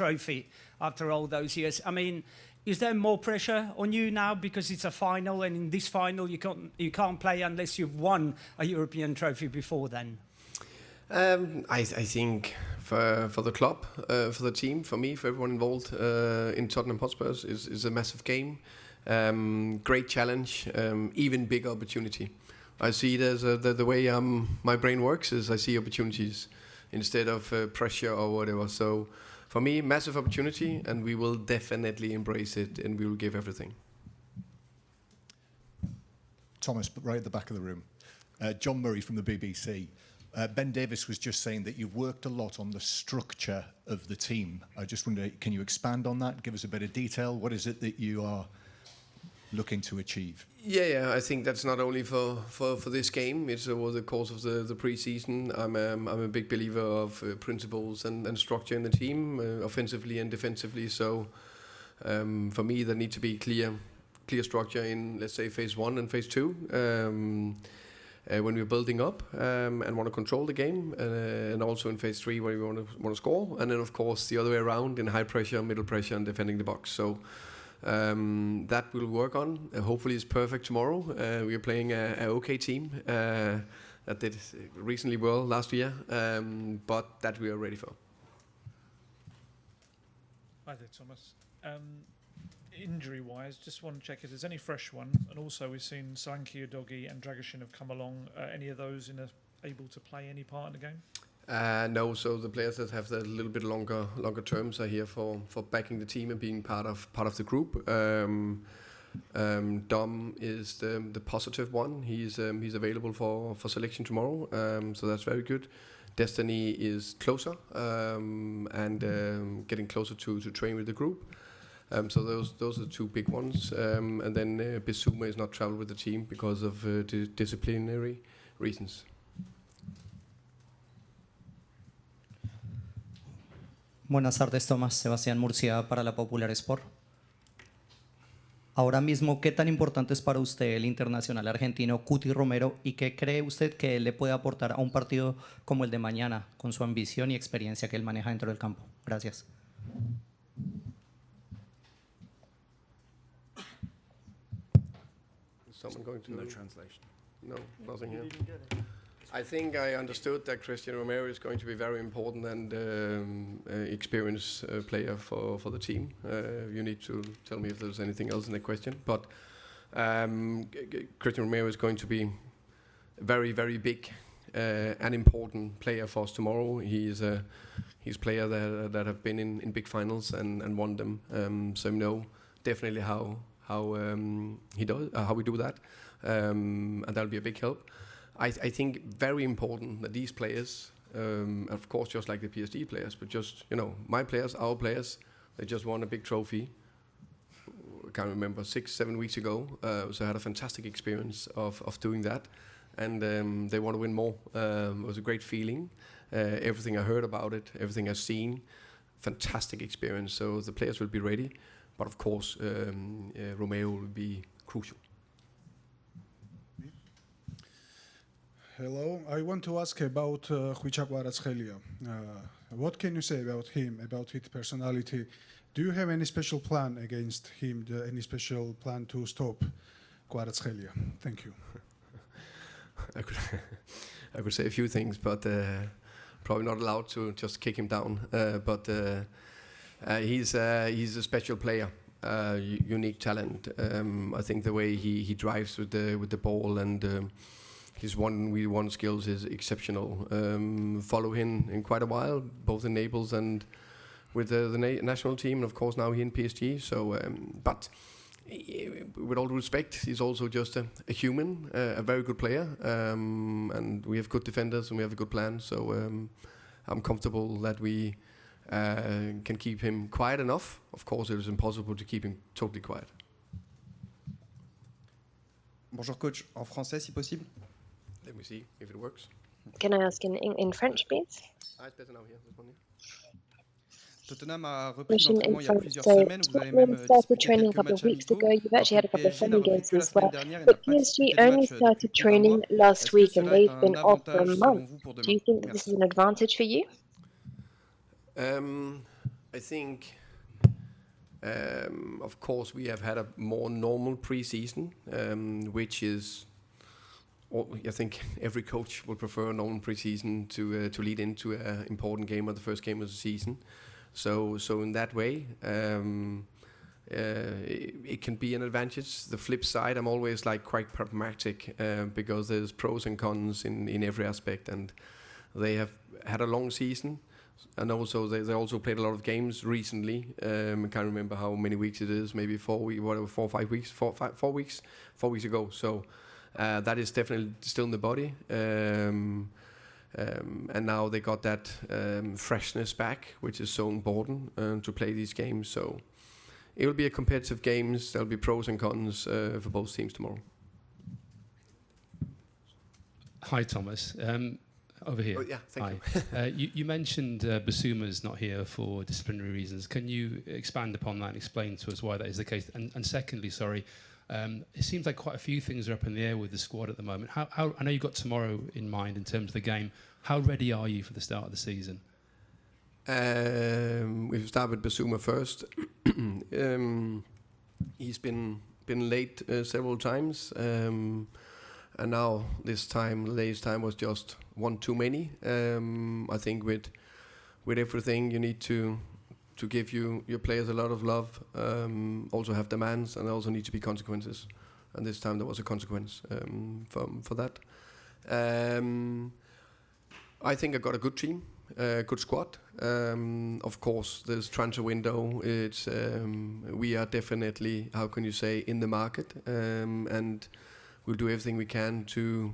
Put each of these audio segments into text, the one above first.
trophy after all those years. I mean, is there more pressure on you now because it's a final, and in this final you can't play unless you've won a European trophy before then? I think for the club, for the team, for me, for everyone involved in Tottenham Hotspurs is a massive game. Great challenge, even bigger opportunity. I see it as the way my brain works is I see opportunities instead of pressure or whatever. So for me, massive opportunity, and we will definitely embrace it, and we will give everything. Thomas, right at the back of the room. John Murray from the BBC. Ben Davis was just saying that you've worked a lot on the structure of the team. I just wonder, can you expand on that? Give us a bit of detail. What is it that you are looking to achieve? Yeah, I think that's not only for this game. It's over the course of the pre-season. I'm a big believer of principles and structure in the team, offensively and defensively. So for me, there need to be clear structure in, let's say, phase 1 and phase 2. When we're building up and want to control the game, and also in phase 3 where we want to score, and then of course the other way around in high pressure, middle pressure, and defending the box. So that we'll work on. Hopefully it's perfect tomorrow. We are playing a OK team that did reasonably well last year, but that we are ready for. Hi there, Thomas. Injury-wise, just want to check if there's any fresh one, and also we've seen Solanke, Udogie and Dragusin have come along. Any of those able to play any part in the game? No, so the players that have the little bit longer terms are here for backing the team and being part of the group. Dom is the positive one. He's available for selection tomorrow, so that's very good. Destiny is closer and getting closer to train with the group. So those are the two big ones, and then Bissouma is not traveled with the team because of disciplinary reasons. Buenas tardes, Tomás. Sebastián Murcia para la Popular Sport. Ahora mismo, ¿qué tan importante es para usted el internacional argentino Cuti Romero y qué cree usted que él le puede aportar a un partido como el de mañana con su ambición y experiencia que él maneja dentro del campo? Gracias. Someone going to... No translation. No, nothing here. I think I understood that Christian Romero is going to be very important and experienced player for the team. You need to tell me if there's anything else in the question. But Christian Romero is going to be a very, very big and important player for us tomorrow. He's a player that have been in big finals and won them. So we know definitely how he does, how we do that, and that'll be a big help. I think very important that these players, of course, just like the PSG players, but just my players, our players, they just won a big trophy. I can't remember 6-7 weeks ago, so I had a fantastic experience of doing that, and they want to win more. It was a great feeling. Everything I heard about it, everything I've seen, fantastic experience. So the players will be ready. But of course, Romeo will be crucial. Hello, I want to ask about 𝐿𝐨𝐴𝐺. What can you say about him, about his personality? Do you have any special plan against him, any special plan to stop 𝐿𝐴𝐺? Thank you. I could say a few things, but probably not allowed to just kick him down. He's a special player, unique talent. I think the way he drives with the ball and his one-v-one skills is exceptional. Follow him in quite a while, both in Naples and with the national team, and of course now here in PSG. So, but with all due respect, he's also just a human, a very good player, and we have good defenders and we have a good plan. So I'm comfortable that we can keep him quiet enough. Of course, it is impossible to keep him totally quiet. Bonjour coach, en français si possible. Let me see if it works. Can I ask in French, please? It's better now here. This one here. Tottenham a repris l'entraînement il y a plusieurs So semaines. Vous avez même started training a couple of weeks ago. You've actually had a couple of friendly games as well. But PSG only started training last week and they've been off for a month. Do you think that this is an advantage for you? I think, of course, we have had a more normal pre-season, which is, I think every coach will prefer a normal pre-season to lead into an important game or the first game of the season. So in that way, it can be an advantage. The flip side, I'm always like quite pragmatic because there's pros and cons in every aspect, and they have had a long season. And also, they also played a lot of games recently. I can't remember how many weeks it is. Maybe 4 or 5 weeks. 4 weeks ago. So that is definitely still in the body. And now they got that freshness back, which is so important to play these games. So it will be a competitive games. There'll be pros and cons for both teams tomorrow. Hi, Thomas. Over here. Oh, yeah, thank you. You mentioned Bissouma's not here for disciplinary reasons. Can you expand upon that and explain to us why that is the case? And secondly, sorry, it seems like quite a few things are up in the air with the squad at the moment. How I know you've got tomorrow in mind in terms of the game. How ready are you for the start of the season? We've started with Bissouma first. He's been late several times. And now this time, latest time was just one too many. I think with everything, you need to give your players a lot of love. Also have demands, and there also need to be consequences. And this time there was a consequence for that. I think I got a good team, good squad. Of course, there's transfer window. It's we are definitely, how can you say, in the market, and we'll do everything we can to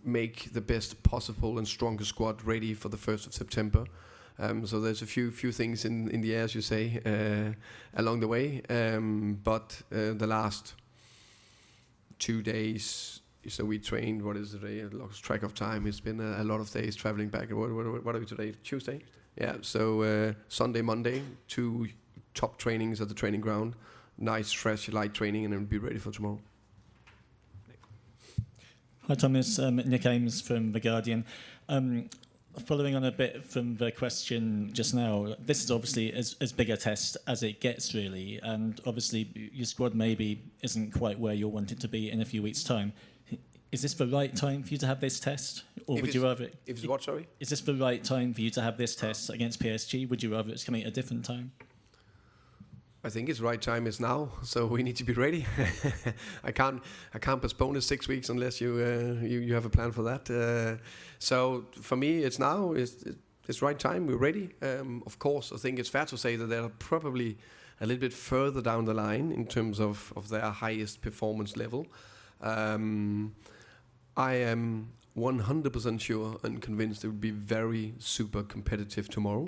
make the best possible and strongest squad ready for the 1st of September. So there's a few things in the air, as you say, along the way. But the last 2 days, so we trained, what is the day? I lost track of time. It's been a lot of days traveling back. What are we today? Tuesday? Yeah, so Sunday, Monday, 2 top trainings at the training ground. Nice, fresh, light training, and then be ready for tomorrow. Hi, Thomas. Nick Ames from The Guardian. Following on a bit from the question just now, this is obviously as big a test as it gets, really. And obviously, your squad maybe isn't quite where you'll want it to be in a few weeks' time. Is this the right time for you to have this test? Or would you rather... If it's what, sorry? Is this the right time for you to have this test against PSG? Would you rather it's coming at a different time? I think it's right time is now, so we need to be ready. I can't postpone it 6 weeks unless you have a plan for that. So for me, it's now. It's right time. We're ready. Of course, I think it's fair to say that they're probably a little bit further down the line in terms of their highest performance level. I am 100% sure and convinced it will be very super competitive tomorrow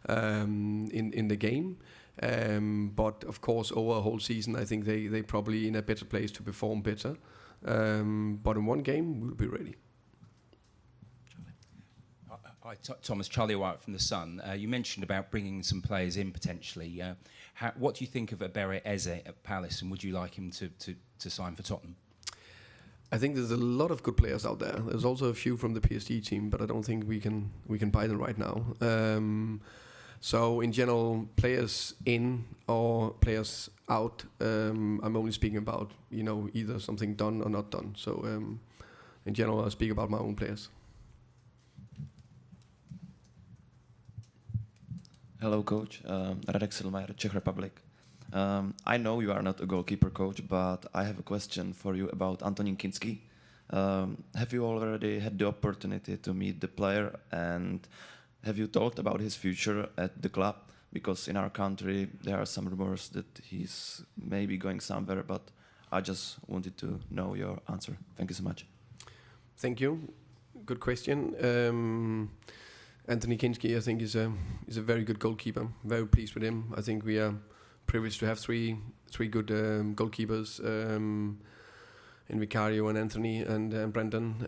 in the game. But of course, over a whole season, I think they probably in a better place to perform better. But in one game, we'll be ready. Hi, Thomas. Charlie White from The Sun. You mentioned about bringing some players in potentially. What do you think of 𝐅𝐨𝐸 at Palace, and would you like him to sign for Tottenham? I think there's a lot of good players out there. There's also a few from the PSG team, but I don't think we can buy them right now. So in general, players in or players out, I'm only speaking about, either something done or not done. So in general, I speak about my own players. Hello, coach. Radek Silmajer, Czech Republic. I know you are not a goalkeeper coach, but I have a question for you about Antonín Kinský. Have you already had the opportunity to meet the player, and have you talked about his future at the club? Because in our country there are some rumors that he's maybe going somewhere, but I just wanted to know your answer. Thank you so much. Thank you. Good question. Antonín Kinský, I think, is a very good goalkeeper. Very pleased with him. I think we are privileged to have three good goalkeepers. In Vicario and Anthony and Brendan,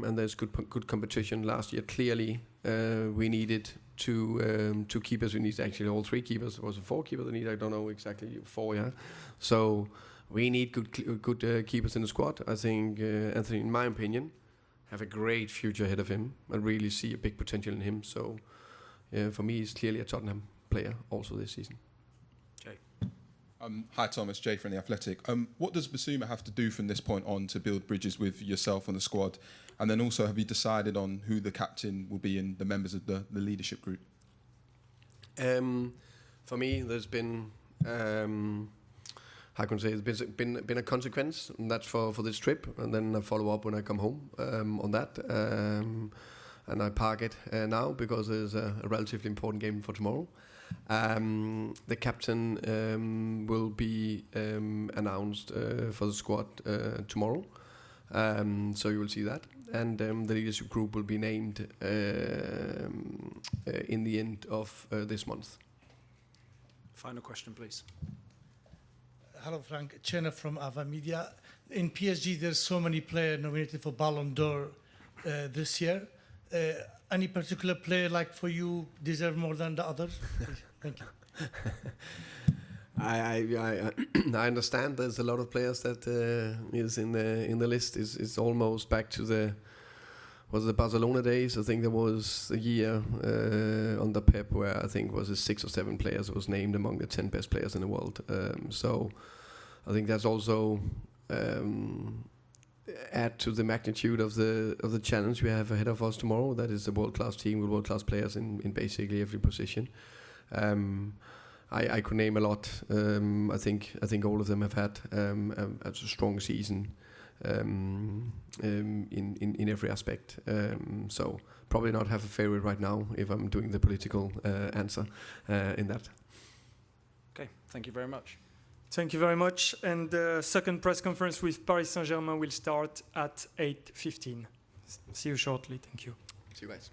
and there's good competition. Last year, clearly, we needed two keepers. We needed actually all 3 keepers. Was it 4 keepers? I need, I don't know exactly, 4. Yeah. So we need good keepers in the squad. I think Anthony, in my opinion, have a great future ahead of him. I really see a big potential in him. So for me, he's clearly a Tottenham player also this season. Jay. Hi Thomas, Jay from The Athletic. What does Bissouma have to do from this point on to build bridges with yourself and the squad? And then also, have you decided on who the captain will be and the members of the leadership group? For me, there's been, how can I say, there's been a consequence, and that's for this trip, and then I follow up when I come home on that. And I park it now because there's a relatively important game for tomorrow. The captain will be announced for the squad tomorrow, so you will see that. And the leadership group will be named in the end of this month. Final question, please. Hello, Frank. Chena from Ava Media. In PSG, there's so many players nominated for Ballon d'Or this year. Any particular player, like for you, deserve more than the others? Thank you. I understand there's a lot of players that is in the list. It's almost back to the Barcelona days. I think there was a year under Pep where I think was 6 or 7 players that was named among the 10 best players in the world. So I think that's also add to the magnitude of the challenge we have ahead of us tomorrow. That is a world-class team with world-class players in basically every position. I could name a lot. I think all of them have had a strong season in every aspect. So probably not have a favorite right now if I'm doing the political answer in that. Okay, thank you very much. Thank you very much. And the second press conference with Paris Saint-Germain will start at 8:15. See you shortly. Thank you. See you guys.